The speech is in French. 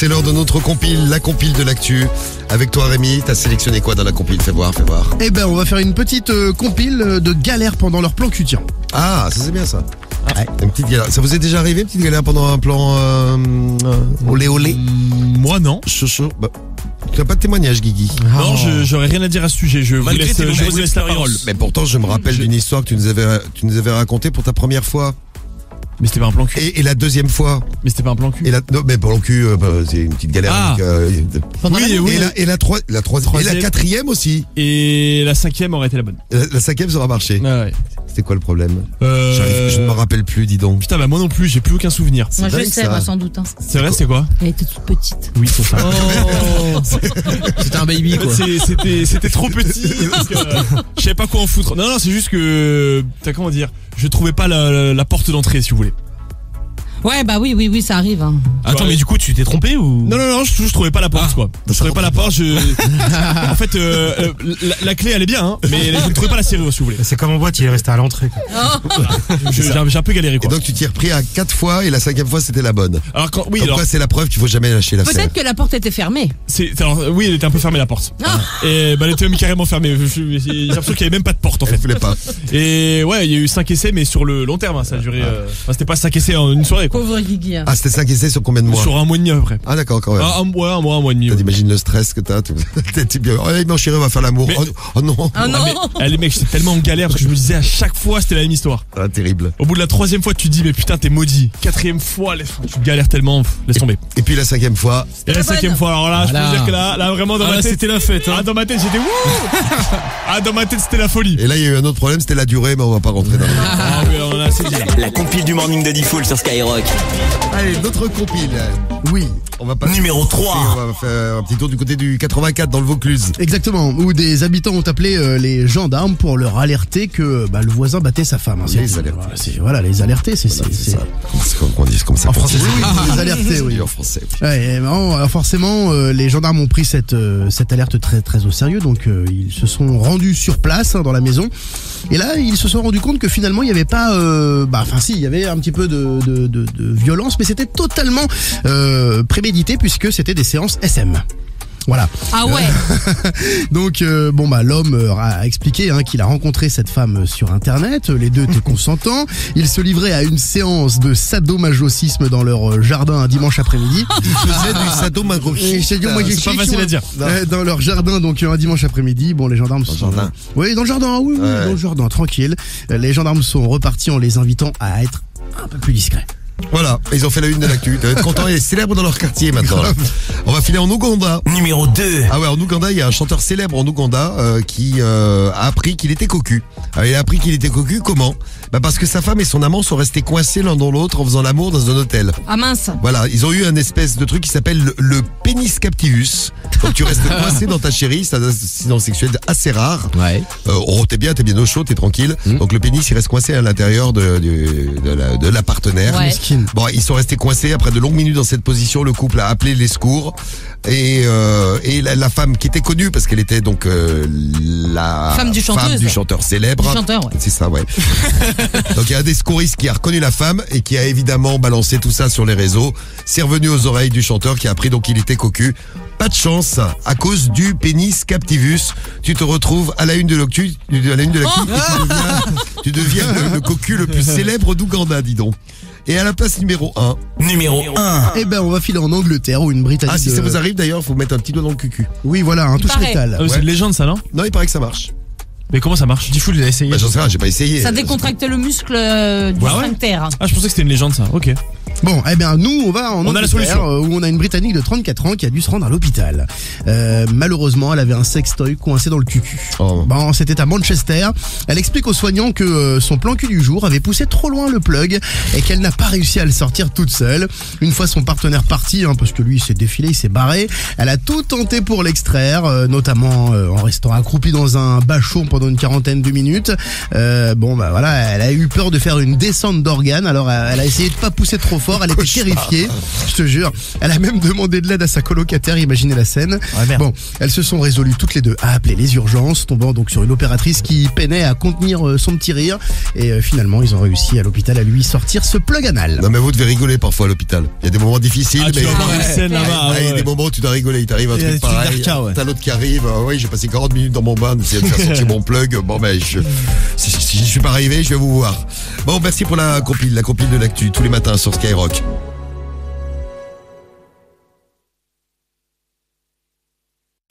C'est l'heure de notre compile, la compile de l'actu. Avec toi Rémi, t'as sélectionné quoi dans la compile? Fais voir. Eh ben, on va faire une petite compile de galères pendant leur plan cul, tiens. Ah, ça c'est bien ça. Ouais. Une petite galère. Ça vous est déjà arrivé, petite galère pendant un plan olé? Moi non. Chaud. Bah, tu n'as pas de témoignage, Guigui? Non, j'aurais rien à dire à ce sujet. Je vous laisse la parole. Mais pourtant, je me rappelle d'une histoire que tu nous avais racontée pour ta première fois. Mais c'était pas un plan cul. Et la deuxième fois. Mais c'était pas un plan cul. Non, mais plan cul, c'est une petite galère. Ah. Oui. Et la troisième. Et la quatrième aussi. Et la cinquième aurait été la bonne. La cinquième, ça aura marché. Ah ouais. C'était quoi le problème? Je ne me rappelle plus, dis donc. Putain, bah moi non plus, j'ai plus aucun souvenir. Moi je sais, moi sans doute. Hein. C'est vrai, c'est quoi? Elle était toute petite. Oui, c'est ça. Oh. C'était un baby, quoi. C'était trop petit. Je savais pas quoi en foutre. Non, c'est juste que, comment dire, je trouvais pas la porte d'entrée, si vous voulez. Ouais, bah oui, ça arrive. Hein. Attends, mais du coup, tu t'es trompé ou? Non, je trouvais pas la porte, quoi. Je trouvais pas la porte, En fait, la clé, elle est bien, hein, mais je ne trouvais pas la serrure, si vous voulez. C'est comme en boîte, il est resté à l'entrée. J'ai un peu galéré, quoi. Et donc, tu t'y es repris à 4 fois et la 5e fois, c'était la bonne. Alors, c'est la preuve qu'il faut jamais lâcher la serre. Peut-être que la porte était fermée. Oui, elle était un peu fermée, la porte. Et elle était même carrément fermée. J'ai l'impression qu'il y avait même pas de porte, en fait. Elle voulait pas. Et ouais, il y a eu 5 essais, mais sur le long terme, hein, ça a duré. C'était pas 5 essais en une soirée, quoi. Pauvre Guigui. Ah, c'était 5 essais sur combien de mois? Sur un mois et demi à peu près. Ah d'accord, quand même. Un mois et demi. T'imagines le stress que t'as. T'es bien. Oh, mon chéri, on va faire l'amour. Mais... Oh non. Ah non. Les mecs, j'étais tellement en galère parce que je me disais à chaque fois c'était la même histoire. Ah, terrible. Au bout de la 3e fois, tu te dis mais putain t'es maudit. 4e fois, tu galères tellement, laisse tomber. Et puis la 5e fois. Et la 5e fois, alors là, je peux dire que là vraiment dans ma tête c'était la fête. Hein. Ah, dans ma tête j'étais dans ma tête c'était la folie. Et là il y a eu un autre problème, c'était la durée, mais on va pas rentrer dans Ah oui, on a assez dit. La compile du Morning de Diffoul sur Skyrock. Allez, notre compile. Oui. On va pas. Numéro 3. On va faire un petit tour du côté du 84 dans le Vaucluse. Exactement, où des habitants ont appelé les gendarmes pour leur alerter que le voisin battait sa femme. Hein. Les alerter. Voilà, les alerter, c'est ça. On dit comme ça. En français, oui, les alerter, oui. En français. Ouais, alors forcément, les gendarmes ont pris cette alerte très très au sérieux, donc ils se sont rendus sur place dans la maison. Et là, ils se sont rendus compte que finalement, il n'y avait pas, il y avait un petit peu de violence, mais c'était totalement prémédité puisque c'était des séances SM. Voilà. Ah ouais. Donc l'homme a expliqué qu'il a rencontré cette femme sur internet, les deux étaient consentants, ils se livraient à une séance de sadomasochisme dans leur jardin un dimanche après-midi. Ils faisaient du sadomasochisme. C'est pas facile à dire. Dans leur jardin, donc un dimanche après-midi, les gendarmes sont... Jardin. Oui, dans le jardin, oui, dans le jardin, tranquille. Les gendarmes sont repartis en les invitant à être un peu plus discrets. Voilà, ils ont fait la une de l'actu. Ils doivent être contents et célèbres dans leur quartier maintenant. Là. On va filer en Ouganda. Numéro 2. Ah ouais, en Ouganda, il y a un chanteur célèbre en Ouganda qui a appris qu'il était cocu. Alors, il a appris qu'il était cocu, comment? Parce que sa femme et son amant sont restés coincés l'un dans l'autre en faisant l'amour dans un hôtel. Ah mince. Voilà, ils ont eu un espèce de truc qui s'appelle le pénis captivus. Donc tu restes coincé dans ta chérie, c'est un incident sexuel assez rare. Ouais. T'es bien au chaud, t'es tranquille. Donc le pénis il reste coincé à l'intérieur de la partenaire. Ouais. Bon, ils sont restés coincés après de longues minutes dans cette position. Le couple a appelé les secours et la femme qui était connue parce qu'elle était donc la femme du chanteur célèbre. Du chanteur, ouais. C'est ça, ouais. Donc il y a un des secouristes qui a reconnu la femme et qui a évidemment balancé tout ça sur les réseaux. C'est revenu aux oreilles du chanteur qui a appris donc qu'il était cocu. Pas de chance, à cause du pénis captivus, tu te retrouves à la une de l'actu, et tu deviens le cocu le plus célèbre d'Ouganda, dis donc. Et à la place numéro 1. Numéro 1. Eh ben, on va filer en Angleterre où une Britannique... Ah, si ça vous arrive d'ailleurs, il faut mettre un petit doigt dans le cucu. Oui, voilà, un touche létal. C'est une légende ça, non? Non, il paraît que ça marche. Mais comment ça marche? Diffoul, il a essayé. J'en sais rien, j'ai pas essayé. Ça décontracte le muscle du sphincter. Ah, je pensais que c'était une légende ça, ok. Bon, eh bien, nous, on va en On a la solution. Angleterre, où on a une Britannique de 34 ans qui a dû se rendre à l'hôpital. Malheureusement, elle avait un sextoy coincé dans le cucu. Oh. Bon, c'était à Manchester. Elle explique aux soignants que son plan cul du jour avait poussé trop loin le plug et qu'elle n'a pas réussi à le sortir toute seule. Une fois son partenaire parti, parce que lui, il s'est défilé, il s'est barré, elle a tout tenté pour l'extraire, notamment en restant accroupie dans un bachot pendant une quarantaine de minutes. Elle a eu peur de faire une descente d'organes, alors elle a essayé de pas pousser trop trop fort, elle était terrifiée, je te jure. Elle a même demandé de l'aide à sa colocataire, imaginez la scène. Bon, elles se sont résolues toutes les deux à appeler les urgences, tombant donc sur une opératrice qui peinait à contenir son petit rire. Et finalement, ils ont réussi à l'ôpital à lui sortir ce plug anal. Non mais vous devez rigoler parfois à l'hôpital. Il y a des moments difficiles, Tu mais... vas voir une scène là-bas. Il y a des moments où tu dois rigoler, il t'arrive un truc pareil, t'as l'autre qui arrive, oui j'ai passé 40 minutes dans mon bain, d'essayer de faire sortir mon plug, bon ben si je suis pas arrivé, je vais vous voir. Bon merci pour la compile de l'actu tous les matins sur Skyrock.